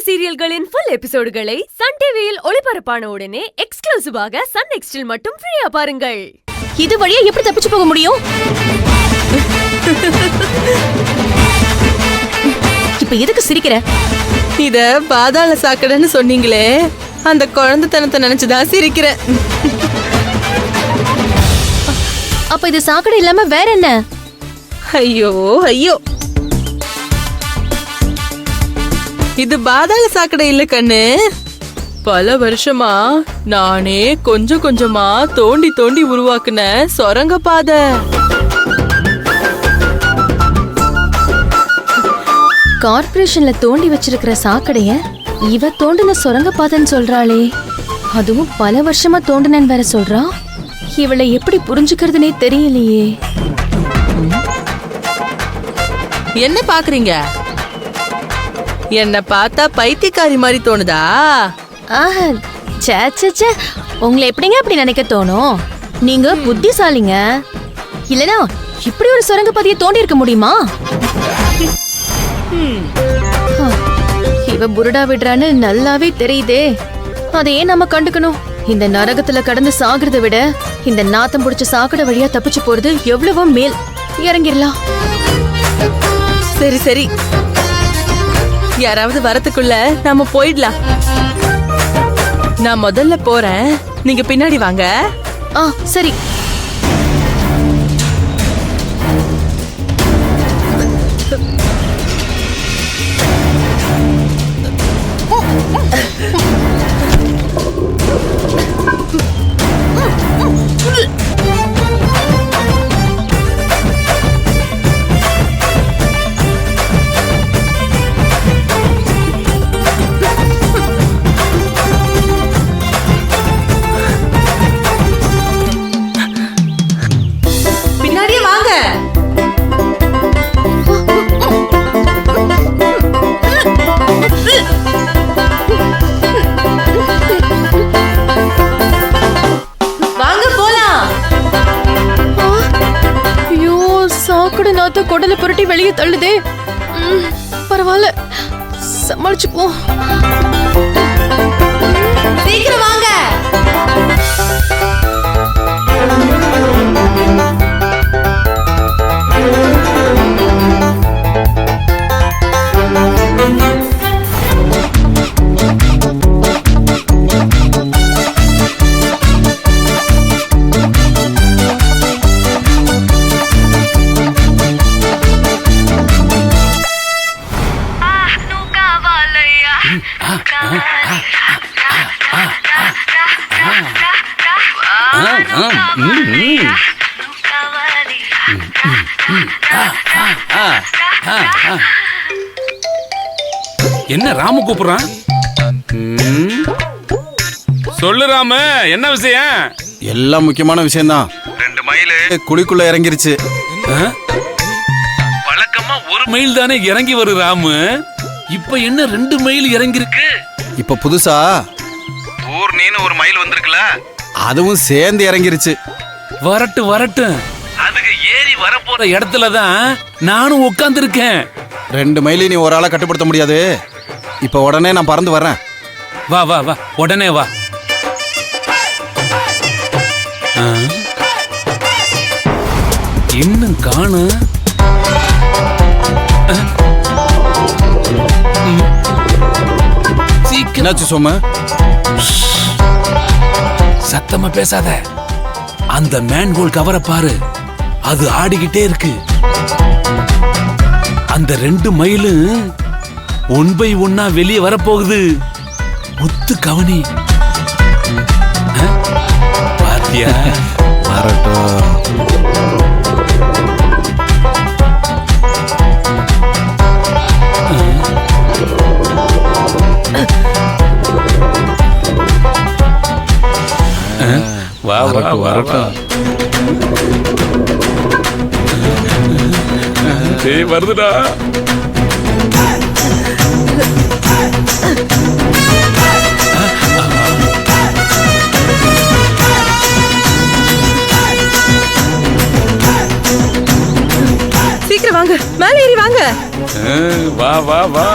சீரியல்களின் full எபிசோடுகளை Sun டிவியில் ஒளிபரப்பான உடனே எக்ஸ்க்ளூசிவாக சன் நெக்ஸ்டில் மட்டும் ஃப்ரீயா பாருங்கள். இது வழியா எப்படி தப்பிச்சு போக முடியும்? இப்ப எதுக்கு சிரிக்கிற? இத பாதாள சாக்கடைன்னு சொன்னீங்களே, அந்த குழந்தைத்தனத்தை நினைச்சுதான் சிரிக்கிறேன். அப்ப இது சாக்கடை இல்லாம வேற என்ன? ஐயோ ஐயோ, இது பாதாள சாக்கடை இல்ல கண்ணு. பல வருஷமா நானே கொஞ்சம் கொஞ்சமா தோண்டி தோண்டி உருவாக்குன சொரங்க பாதை. கார்ப்பரேஷன்ல தோண்டி வச்சிருக்கிற சாக்கடைய இவ தோண்டின சொரங்க பாதைன்னு சொல்றாளே, அதுவும் பல வருஷமா தோண்டினன்னு வேற சொல்றா. இவளை எப்படி புரிஞ்சுக்கிறதுனே தெரியலையே. என்ன பாக்குறீங்க? என்ன பார்த்தா பைத்தியக்காரி மாதிரி தோணுதா? சே, உங்களை எப்படிங்க அப்படி நினைக்க தோணும்? நீங்க புத்திசாலிங்க. இல்லனா இப்படி ஒரு சுரங்க பாதையை தோண்டி இருக்க முடியுமா? இவ புருடா விடுறான்னு நல்லாவே தெரியுதே. அதையே நம்ம கண்டுக்கணும். இந்த நரகத்துல கடந்து சாகிறத விட இந்த நாத்தம் புடிச்ச சாக்கடை வழியா தப்பிச்சு போறது எவ்வளவோ மேல். இறங்கிடலாம். சரி சரி, யாராவது வரத்துக்குள்ள நாம போயிடலாம். நான் முதல்ல போறேன், நீங்க பின்னாடி வாங்க. சரி. கொடல புரட்டி வெளியே தள்ளுதே. பரவாயில்ல, சமாளிச்சுக்குவோம். சீக்கிரம் வாங்க. என்ன ராமு கூப்பிடுறான்? சொல்லு ராமு, என்ன விஷயம்? எல்லாம் முக்கியமான விஷயம்தான். 2 மைல் குழிக்குள்ள இறங்கிருச்சு. வழக்கமா 1 மைல் தானே இறங்கி வரும் ராமு. இப்ப என்ன 2 மைல் இறங்கி இருக்கு? இப்ப புதுசா ஊர்னு 1 மைல் வந்திருக்குல, அதுவும் சேர்ந்து இறங்கிருச்சு. வரட்டு வரட்டு, அதுக்கு ஏறி வரப்போற இடத்துலதான் நானும் உட்கார்ந்து இருக்கேன். 2 மைல் நீ ஒரு ஆளை கட்டுப்படுத்த முடியாது. இப்ப உடனே நான் பறந்து வர்றேன். வா வா வா, உடனே வா. இன்னும் காணு. என்னாச்சு சோமு? சத்தமா பேசாத. அந்த மேன்ஹோல் கவரை பாரு, அது ஆடிக்கிட்டே இருக்கு. அந்த 2 மைலு 1 by 1 வெளியே வரப்போகுது. முத்து கவனி. பாத்தியா? வரட்டும். வா வா வரட்டும். வருதுடா. சீக்கிரம் வாங்க, மேலே ஏறி வாங்க. வா வா வா.